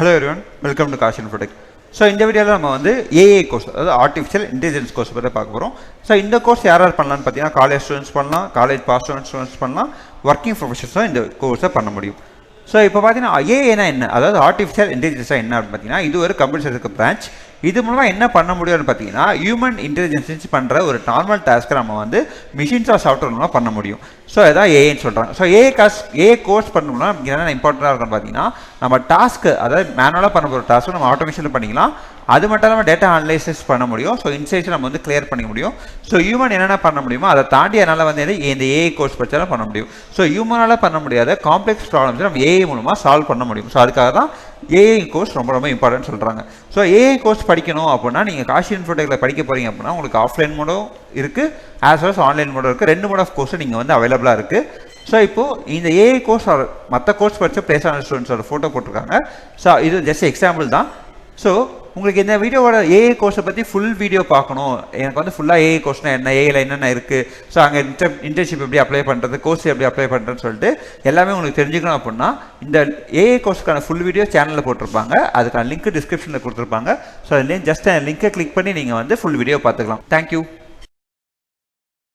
Hello everyone, welcome to Caution Protect. So இந்த வீடியோவில் நம்ம வந்து ஏஐ கோர்ஸ், அதாவது ஆர்டிஃபிஷியல் இன்டெலிஜென்ஸ் கோர்ஸ் பற்றி பார்க்க போகிறோம். ஸோ இந்த கோர்ஸ் யார் பண்ணலான்னு பார்த்தீங்கன்னா காலேஜ் ஸ்டூடெண்ட்ஸ் பண்ணலாம், காலேஜ் பாஸ் ஸ்டூடெண்ட்ஸ் பண்ணலாம், ஒர்க்கிங் ப்ரொஃபஷன்ஸும் இந்த கோர்ஸை பண்ண முடியும். ஸோ இப்போ பார்த்தீங்கன்னா ஏஐனா என்ன, அதாவது ஆர்டிஃபிஷியல் இன்டெலிஜென்ஸாக என்ன அப்படின்னு பார்த்தீங்கன்னா இது ஒரு கம்ப்யூட்டர் சயின்ஸுக்கு பிரான்ச். இது மூலமாக என்ன பண்ண முடியும்னு பார்த்தீங்கன்னா ஹியூமன் இன்டெலிஜென்ஸ் பண்ணுற ஒரு நார்மல் டாஸ்க்கை நம்ம வந்து மிஷின்ஸ் ஆர் சாஃப்ட்வேர் மூலமாக பண்ண முடியும். ஸோ இதான் ஏஐன்னு சொல்கிறாங்க. ஸோ ஏஐ கோர்ஸ் பண்ணணும்னா என்னென்ன இம்பார்ட்டண்ட்டாக இருக்குன்னு பார்த்தீங்கன்னா நம்ம டாஸ்க்கு, அதாவது மேனுவலாக பண்ண போகிற டாஸ்க்கு நம்ம ஆட்டோமேஷனில் பண்ணிக்கலாம். அது மட்டும் இல்லாமல் டேட்டா அனலைசிஸ் பண்ண முடியும். ஸோ இன்சைட்ஸ் நம்ம வந்து கிளியர் பண்ணிக்க முடியும். ஸோ ஹியூமன் என்னென்ன பண்ண முடியுமோ அதை தாண்டி என்னால் வந்து இந்த ஏஐ கோர்ஸ் படித்தாலும் பண்ண முடியும். ஸோ ஹியூமனால் பண்ண முடியாத காம்ப்ளெக்ஸ் ப்ராப்ளம்ஸ் நம்ம ஏஐ மூலமாக சால்வ் பண்ண முடியும். ஸோ அதுக்காக தான் ஏஐ கோர்ஸ் ரொம்ப ரொம்ப இம்பார்ட்டன்ட் சொல்கிறாங்க. ஸோ ஏஐ கோர்ஸ் படிக்கணும் அப்படின்னா நீங்கள் காஷியன் ப்ரோடெக்டில் படிக்க போகிறீங்க அப்படின்னா உங்களுக்கு ஆஃப்லைன் மோடும் இருக்குது, ஆஸ் வெல் அஸ் ஆன்லைன் மோடும் இருக்குது. 2 மோட் ஆஃப் கோர்ஸும் நீங்கள் வந்து அவைலபிளாக இருக்குது. ஸோ இப்போது இந்த ஏஐ கோர்ஸ் மற்ற கோர்ஸ் படித்த பிளேஸ் ஆன ஸ்டூடெண்ட்ஸோட ஃபோட்டோ போட்டிருக்காங்க. ஸோ இது ஜஸ்ட் எக்ஸாம்பிள் தான். ஸோ உங்களுக்கு இந்த வீடியோவோட ஏஐ கோர்ஸை பற்றி ஃபுல் வீடியோ பார்க்கணும், எனக்கு வந்து ஃபுல்லாக ஏஐ கோர்ஸ்னால் என்ன, ஏஐயில் என்னென்ன இருக்குது, ஸோ அங்கே இன்டர்ன்ஷிப் எப்படி அப்ளை பண்ணுறது, கோர்ஸ் எப்படி அப்ளை பண்ணுறதுன்னு சொல்லிட்டு எல்லாமே உங்களுக்கு தெரிஞ்சுக்கணும் அப்படின்னா இந்த ஏஐ கோர்ஸ்க்கான ஃபுல் வீடியோ சேனலில் போட்டிருப்பாங்க. அதுக்கான லிங்க் டிஸ்கிரிப்ஷனில் கொடுத்துருப்பாங்க. ஸோ அதுலேயும் ஜஸ்ட் லிங்கை கிளிக் பண்ணி நீங்கள் வந்து ஃபுல் வீடியோ பார்த்துக்கலாம். தேங்க்யூ.